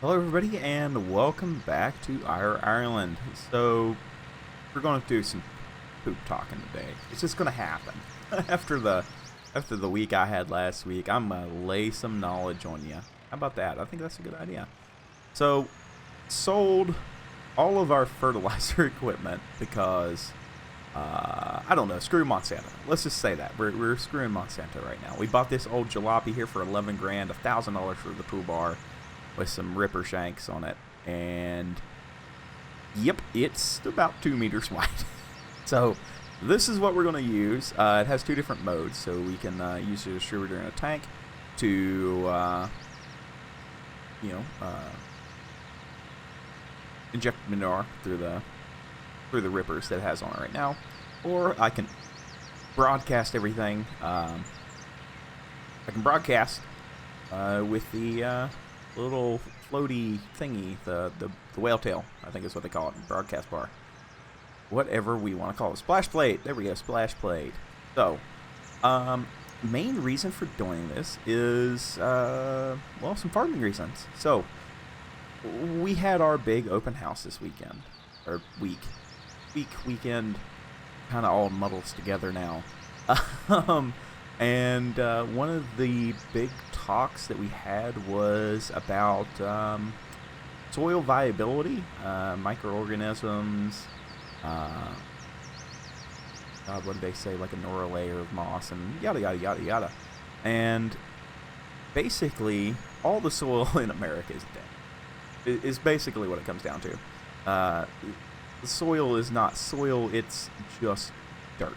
Hello, everybody, and welcome back to Eire, Ireland. So, we're going to do some poop talking today. It's just going to happen. after the week I had last week, I'm going to lay some knowledge on you. How about that? I think that's a good idea. So, sold all of our fertilizer equipment because, I don't know, screw Monsanto. Let's just say that. We're screwing Monsanto right now. We bought this old jalopy here for 11 grand, $1,000 for the pool bar, with some ripper shanks on it, and yep, it's about 2 meters wide. So this is what we're going to use. It has two different modes, so we can use a distributor in a tank to inject manure through the rippers that it has on it right now, or I can broadcast everything. I can broadcast with the little floaty thingy, the whale tail, I think is what they call it, broadcast bar. Whatever we want to call it. Splash plate. There we go, splash plate. So, main reason for doing this is, well, some farming reasons. So, we had our big open house this weekend. Or weekend, kind of all muddles together now. And one of the big talks that we had was about soil viability, microorganisms, what did they say, like a nora layer of moss, and yada, yada, yada, yada. And basically, all the soil in America is dead. Is basically what it comes down to. The soil is not soil, it's just dirt.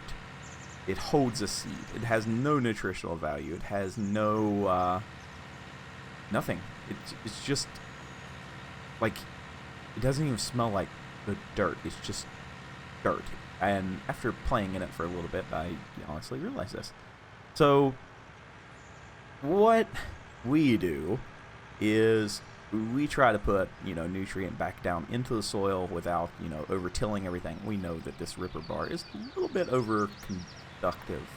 It holds a seed. It has no nutritional value. It has no, nothing. It's just, like, it doesn't even smell like the dirt. It's just dirt. And after playing in it for a little bit, I honestly realized this. So, what we do is we try to put, nutrient back down into the soil without, over-tilling everything. We know that this ripper bar is a little bit over-conductive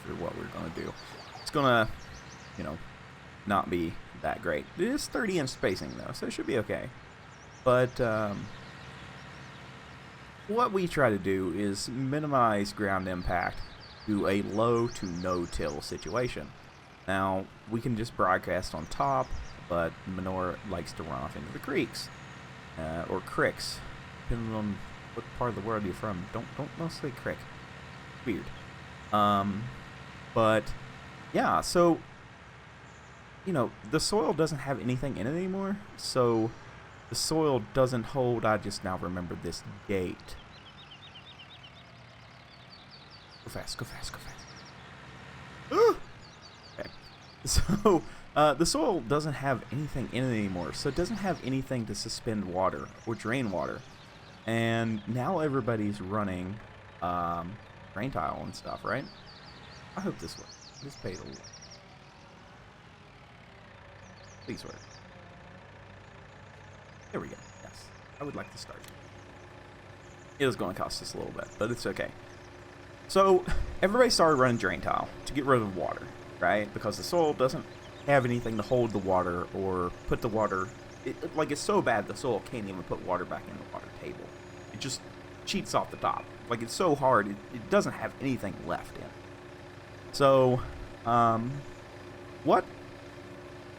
for what we're going to do. It's going to, not be that great. It is 30-inch spacing, though, so it should be okay. But what we try to do is minimize ground impact to a low to no-till situation. Now, we can just broadcast on top, but manure likes to run off into the creeks or cricks, depending on what part of the world you're from. Don't say crick. Weird. But yeah, so the soil doesn't have anything in it anymore. So the soil doesn't hold. I just now remembered this gate. Go fast, go fast, go fast. Okay. So the soil doesn't have anything in it anymore, so it doesn't have anything to suspend water or drain water. And now everybody's running drain tile and stuff, right? I hope this works. This paid a little. Please work. There we go. Yes. I would like to start. It is going to cost us a little bit, but it's okay. So, everybody started running drain tile to get rid of water, right? Because the soil doesn't have anything to hold the water or put the water. It's so bad the soil can't even put water back in the water table. It just cheats off the top. Like, it's so hard, it doesn't have anything left in it. So, what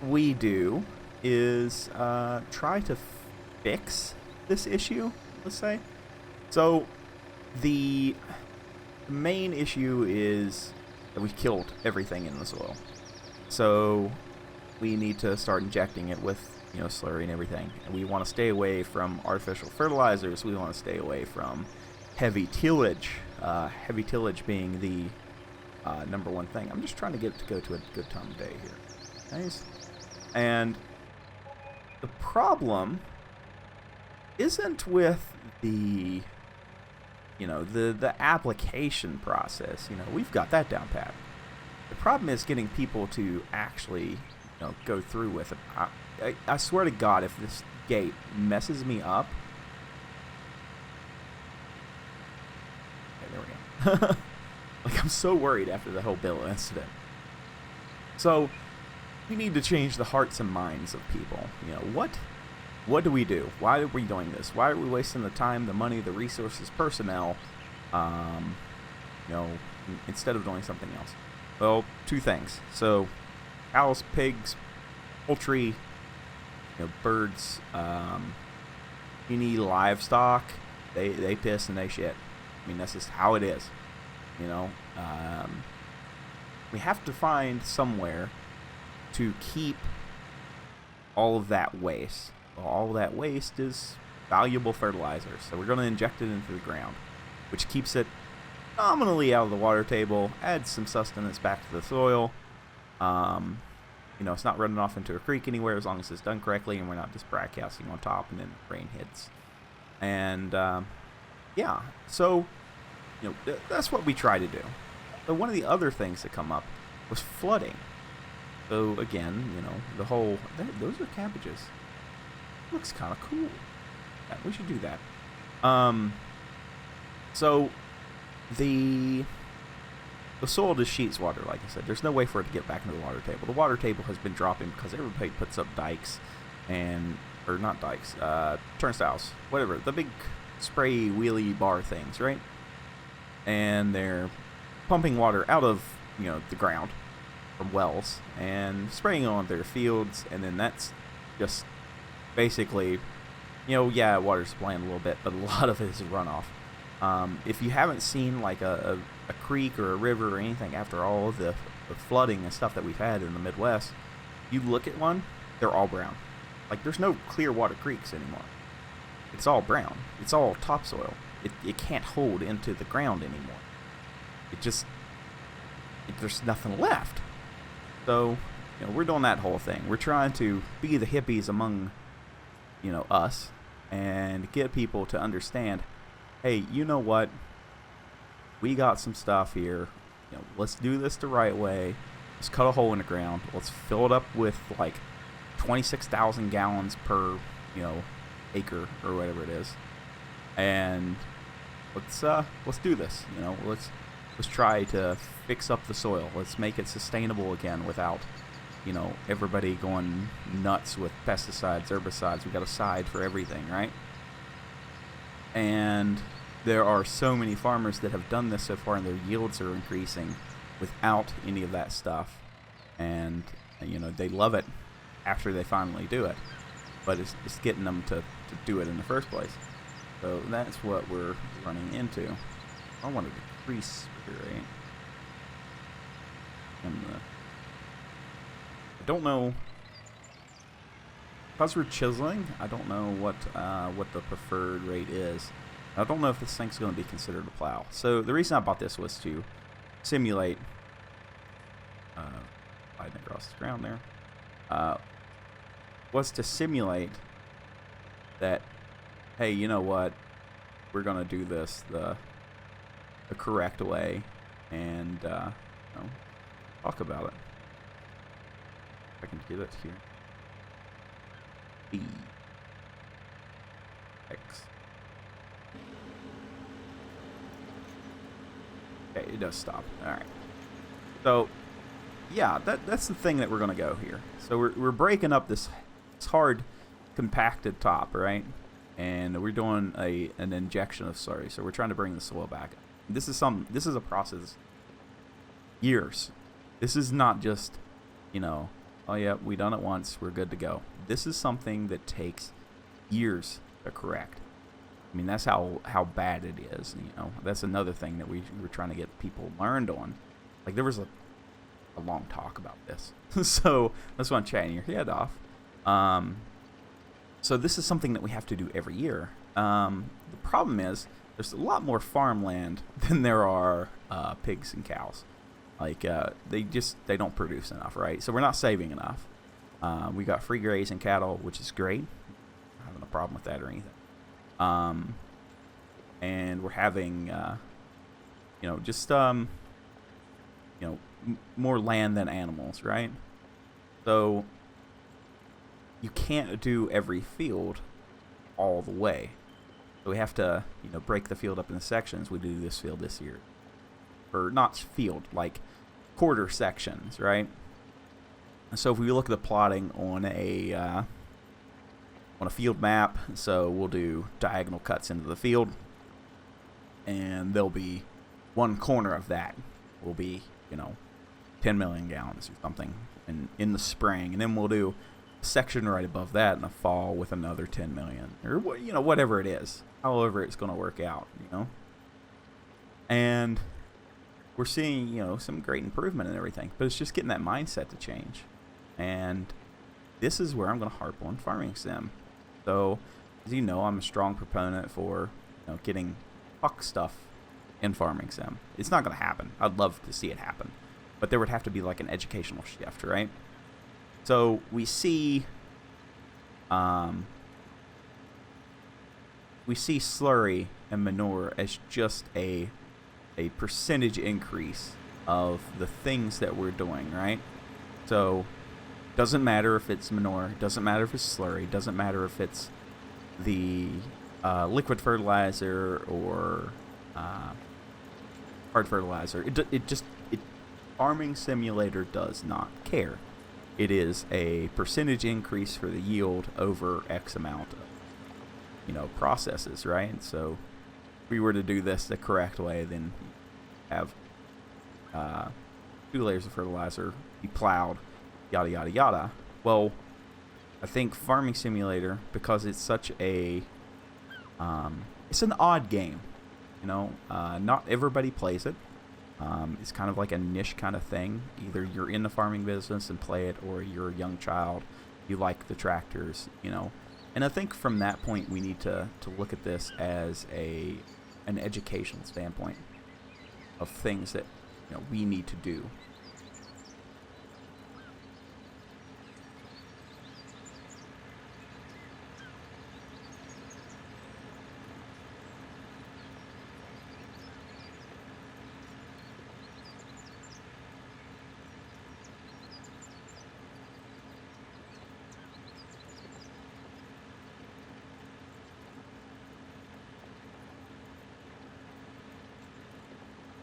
we do is try to fix this issue, let's say. So, the main issue is that we killed everything in the soil. So, we need to start injecting it with, slurry and everything. And we want to stay away from artificial fertilizers. We want to stay away from heavy tillage. Heavy tillage being the number one thing. I'm just trying to get it to go to a good time of day here. Nice. And the problem isn't with the the application process. We've got that down pat. The problem is getting people to actually go through with it. I swear to God, if this gate messes me up. Okay, there we go. Like, I'm so worried after the whole Bill incident. So we need to change the hearts and minds of people. what do we do? Why are we doing this? Why are we wasting the time, the money, the resources, personnel, you know, instead of doing something else? Well, two things. So, cows, pigs, poultry, you know, birds, any livestock, they piss and they shit. I mean, that's just how it is. You know, we have to find somewhere to keep all of that waste. Well, all of that waste is valuable fertilizer, so we're going to inject it into the ground, which keeps it nominally out of the water table, adds some sustenance back to the soil. You know, it's not running off into a creek anywhere as long as it's done correctly, and we're not just broadcasting on top and then rain hits. And yeah, so you know, that's what we try to do. But one of the other things that come up was flooding. So again, you know, the whole those are cabbages. Looks kind of cool. Yeah, we should do that. So the soil just sheets water, like I said. There's no way for it to get back into the water table. The water table has been dropping because everybody puts up dikes or not dikes, turnstiles, whatever, the big spray wheelie bar things, right? And they're pumping water out of, you know, the ground from wells and spraying it on their fields, and then that's just basically, you know, yeah, water supplying a little bit, but a lot of it is runoff. If you haven't seen like a creek or a river or anything after all of the flooding and stuff that we've had in the Midwest, you look at one, they're all brown. Like, there's no clear water creeks anymore. It's all brown. It's all topsoil. It can't hold into the ground anymore. There's nothing left. So, you know, we're doing that whole thing. We're trying to be the hippies among, you know, us, and get people to understand, hey, you know what? We got some stuff here. You know, let's do this the right way. Let's cut a hole in the ground. Let's fill it up with like 26,000 gallons per, you know, acre or whatever it is, and let's do this. You know, let's try to fix up the soil. Let's make it sustainable again without, you know, everybody going nuts with pesticides, herbicides. We got a side for everything, right? And there are so many farmers that have done this so far, and their yields are increasing without any of that stuff. And, you know, they love it after they finally do it. But it's getting them to do it in the first place. So that's what we're running into. I want to decrease rate. I don't know. Because we're chiseling, I don't know what the preferred rate is. I don't know if this thing's going to be considered a plow. So the reason I bought this was to simulate sliding across the ground there. Was to simulate that, hey, you know what? We're going to do this the correct way, and you know, talk about it. If I can get it here. E X. Okay, it does stop. All right. So, yeah, that's the thing that we're going to go here. So we're breaking up this hard compacted top, right? And we're doing an injection of slurry. So we're trying to bring the soil back. This is a process. Years. This is not just, you know, oh yeah, we done it once, we're good to go. This is something that takes years to correct. I mean, that's how bad it is. You know, that's another thing that we were trying to get people learned on. Like, there was a long talk about this. So that's why I'm chatting your head off. So this is something that we have to do every year. The problem is there's a lot more farmland than there are pigs and cows. Like, they don't produce enough, right? So we're not saving enough. We got free grazing cattle, which is great. Not having a problem with that or anything. And we're having, you know, just, you know, more land than animals, right? So you can't do every field all the way. So we have to, you know, break the field up into sections. We do this field this year. Or not field, like quarter sections, right? So if we look at the plotting on a on a field map. So we'll do diagonal cuts into the field, and there'll be one corner of that will be, 10 million gallons or something in the spring, and then we'll do a section right above that in the fall with another 10 million, or whatever it is, however it's going to work out, and we're seeing some great improvement and everything, but it's just getting that mindset to change. And this is where I'm going to harp on farming sim. So as you know, I'm a strong proponent for getting fuck stuff in farming sim. It's not going to happen. I'd love to see it happen, but there would have to be like an educational shift, right? So we see slurry and manure as just a percentage increase of the things that we're doing, right? So doesn't matter if it's manure, doesn't matter if it's slurry, doesn't matter if it's the liquid fertilizer or hard fertilizer. Farming Simulator does not care. It is a percentage increase for the yield over X amount of, processes, right? So if we were to do this the correct way, then have 2 layers of fertilizer, be plowed, yada, yada, yada. Well, I think Farming Simulator, because it's such a, it's an odd game, not everybody plays it. It's kind of like a niche kind of thing. Either you're in the farming business and play it, or you're a young child, you like the tractors, And I think from that point, we need to look at this as an educational standpoint of things that we need to do.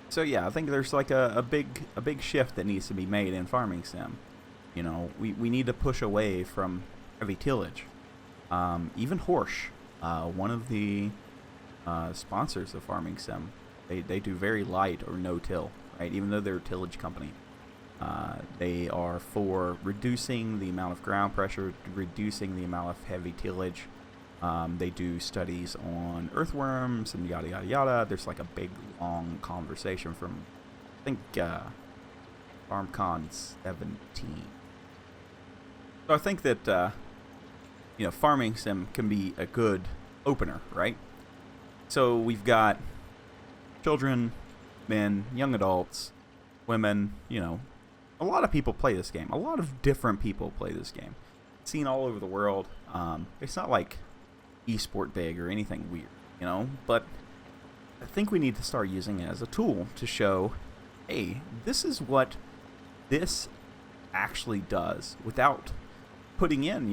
So yeah, I think there's like a big shift that needs to be made in farming sim. We need to push away from heavy tillage. Even Horsch, one of the sponsors of farming sim, they do very light or no till, right? Even though they're a tillage company, they are for reducing the amount of ground pressure, reducing the amount of heavy tillage. They do studies on earthworms and yada, yada, yada. There's like a big, long conversation from, I think, FarmCon 17. So I think that, farming sim can be a good opener, right? So we've got children, men, young adults, women, a lot of people play this game. A lot of different people play this game. It's seen all over the world. It's not like esport big or anything weird, but I think we need to start using it as a tool to show, hey, this is what this actually does, without putting in,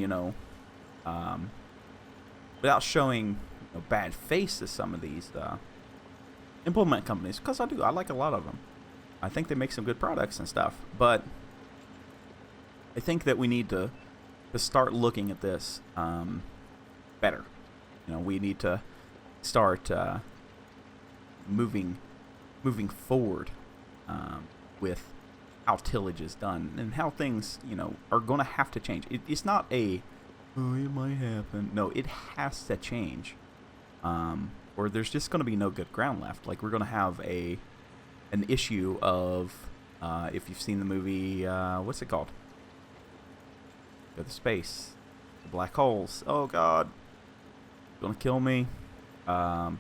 without showing bad face to some of these implement companies, because I like a lot of them. I think they make some good products and stuff, but I think that we need to start looking at this better. We need to start moving forward with how tillage is done and how things, are going to have to change. It's not it might happen. No, it has to change, or there's just going to be no good ground left. Like, we're going to have an issue of, if you've seen the movie, what's it called? Go to space, the black holes. Oh God. Gonna kill me. Got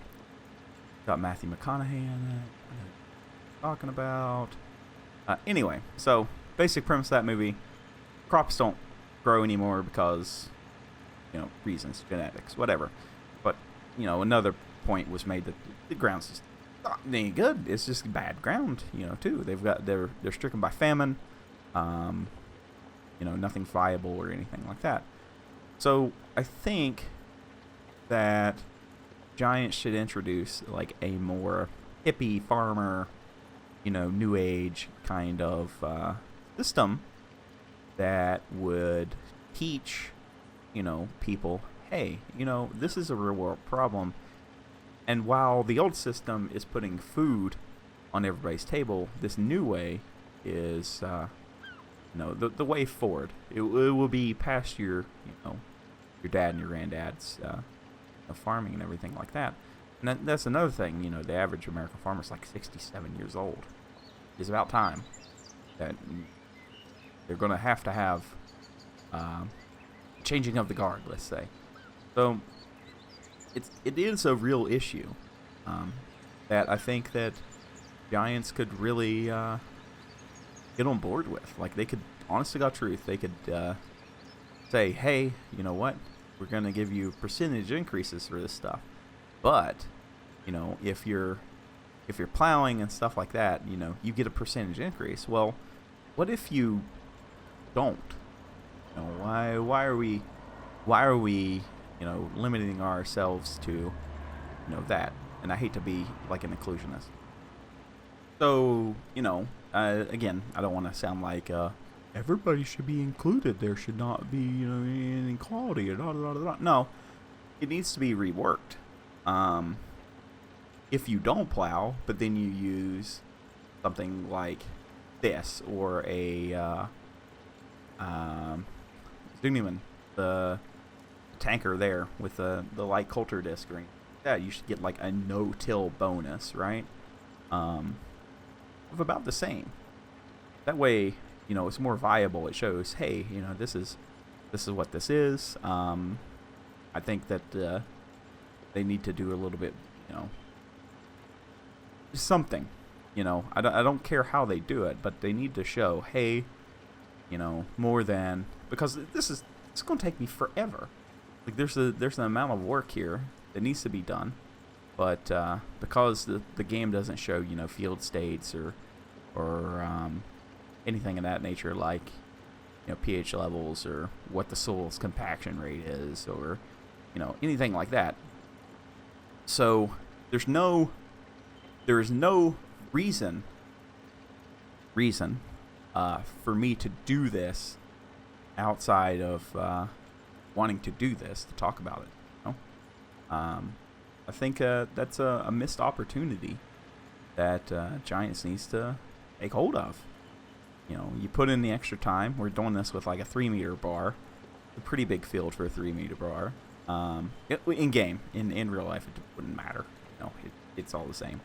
Matthew McConaughey in it. Talking about. Anyway, so basic premise of that movie: crops don't grow anymore because, reasons, genetics, whatever. But another point was made that the ground's just not any good. It's just bad ground, too. They're stricken by famine. Nothing viable or anything like that. So I think that Giants should introduce like a more hippie farmer, new age kind of system that would teach, people hey, this is a real world problem. And while the old system is putting food on everybody's table, this new way is, the way forward. It will be past your dad and your granddad's farming and everything like that. And that's another thing. The average American farmer is like 67 years old. It's about time that they're going to have changing of the guard, let's say. So it is a real issue that I think that Giants could really get on board with. Like, they could, honest to God truth, they could say, hey, you know what? We're going to give you percentage increases for this stuff. But, if you're plowing and stuff like that, you get a percentage increase. Well, what if you don't? Why are we limiting ourselves to that? And I hate to be like an inclusionist. So, again, I don't want to sound like everybody should be included. There should not be inequality or da. No, it needs to be reworked. If you don't plow, but then you use something like this or a Zoom the tanker there with the light coulter disc ring, yeah, you should get like a no-till bonus, right? Of about the same. That way, it's more viable. It shows, hey, this is what this is. I think that they need to do a little bit, something. I don't care how they do it, but they need to show, hey, more than, because it's going to take me forever. Like, there's an amount of work here that needs to be done, but because the game doesn't show field states or anything of that nature, like pH levels or what the soil's compaction rate is, or anything like that. So there is no reason for me to do this outside of wanting to do this, to talk about it. I think that's a missed opportunity that Giants needs to take hold of. You put in the extra time. We're doing this with like a 3-meter bar, a pretty big field for a 3-meter bar. In game, in real life, it wouldn't matter. It's all the same.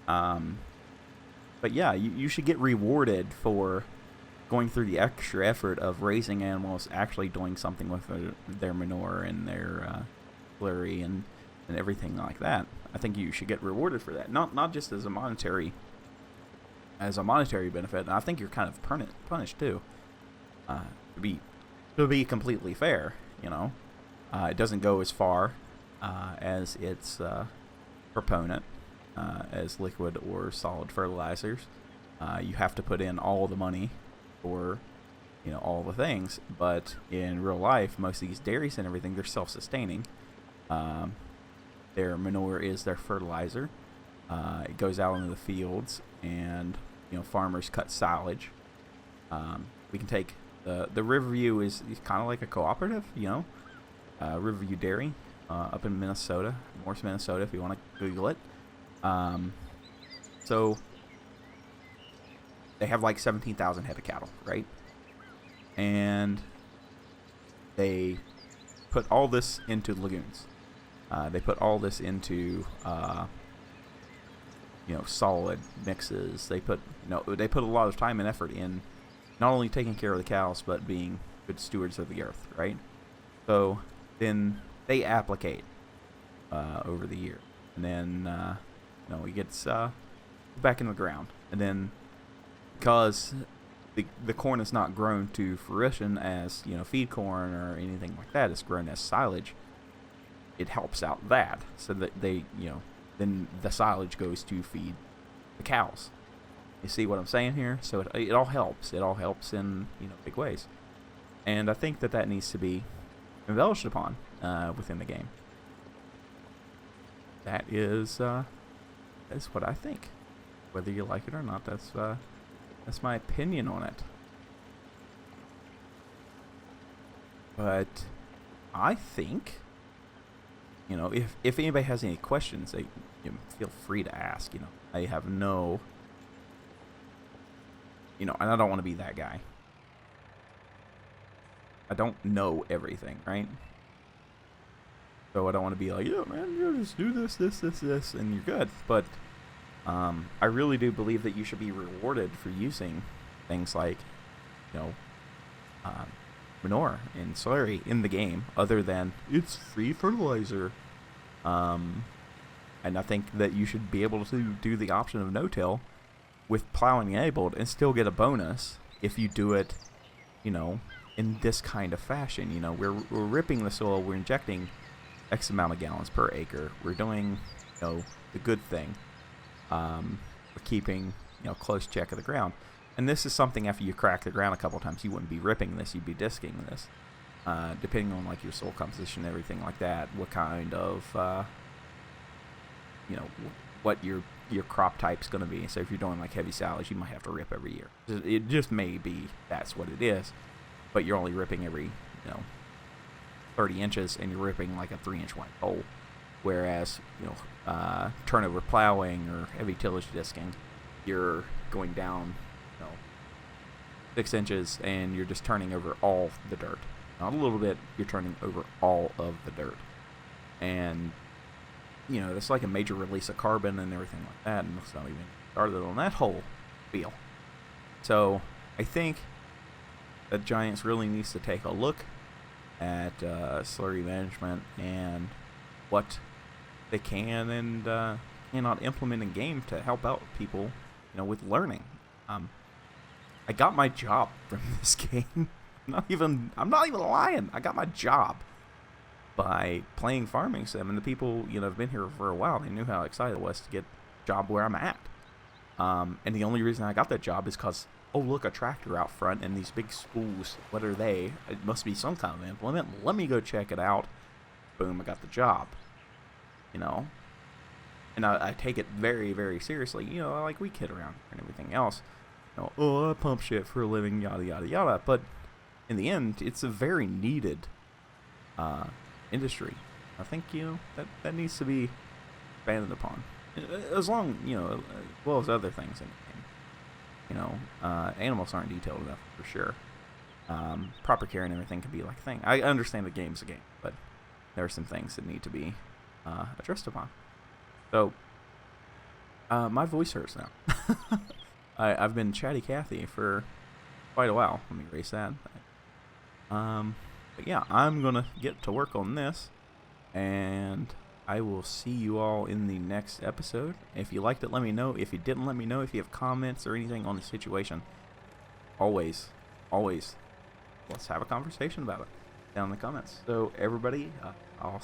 But yeah, you should get rewarded for going through the extra effort of raising animals, actually doing something with their manure and their slurry and everything like that. I think you should get rewarded for that, not just as a monetary benefit. And I think you're kind of punished too. To be completely fair, it doesn't go as far as its proponent, as liquid or solid fertilizers. You have to put in all the money for all the things, but in real life, most of these dairies and everything, they're self-sustaining. Their manure is their fertilizer. It goes out into the fields, and farmers cut silage. We can take the Riverview is kind of like a cooperative, Riverview Dairy up in Minnesota, Morse, Minnesota, if you want to Google it. So they have like 17,000 head of cattle, right? And they put all this into lagoons. They put all this into solid mixes. They put a lot of time and effort in not only taking care of the cows, but being good stewards of the earth, right? So then they applicate over the year, and then it gets back in the ground, and then because the corn is not grown to fruition as feed corn or anything like that, it's grown as silage. It helps out that, so that they then the silage goes to feed the cows. You see what I'm saying here? So it all helps. It all helps in big ways, and I think that needs to be embellished upon within the game. That's what I think. Whether you like it or not, that's my opinion on it. But I think You know, if anybody has any questions, they feel free to ask. You know, I have no, and I don't want to be that guy. I don't know everything, right? So I don't want to be like, yeah, man, you just do this, and you're good. But I really do believe that you should be rewarded for using things like, manure and slurry in the game, other than it's free fertilizer. And I think that you should be able to do the option of no-till with plowing enabled and still get a bonus if you do it, in this kind of fashion. We're ripping the soil, we're injecting X amount of gallons per acre. We're doing, the good thing. We're keeping, close check of the ground. And this is something after you crack the ground a couple times, you wouldn't be ripping this, you'd be disking this. Depending on like your soil composition, everything like that, what kind of, what your crop type's going to be. So if you're doing like heavy salads, you might have to rip every year. It just may be that's what it is, but you're only ripping every, 30 inches, and you're ripping like a 3-inch wide hole. Whereas, turnover plowing or heavy tillage disking, you're going down, 6 inches, and you're just turning over all the dirt. Not a little bit, you're turning over all of the dirt. And, that's like a major release of carbon and everything like that, and it's not even started on that whole deal. So, I think that Giants really needs to take a look at slurry management and what they can and cannot implement in game to help out people, with learning. I got my job from this game. I'm not even lying. I got my job by playing Farming Sim, and the people, have been here for a while. They knew how excited I was to get a job where I'm at. And the only reason I got that job is because, oh, look, a tractor out front and these big spools. What are they? It must be some kind of implement. Let me go check it out. Boom, I got the job. And I take it very, very seriously. Like we kid around and everything else. Oh, I pump shit for a living, yada, yada, yada. But in the end, it's a very needed industry. I think, that needs to be expanded upon. As long, as well as other things in the game. Animals aren't detailed enough, for sure. Proper care and everything can be like a thing. I understand the game's a game, but there are some things that need to be addressed upon. So, my voice hurts now. I've been Chatty Cathy for quite a while. Let me erase that. But yeah, I'm going to get to work on this, and I will see you all in the next episode. If you liked it, let me know. If you didn't, let me know. If you have comments or anything on the situation, always, let's have a conversation about it down in the comments. So everybody, I'll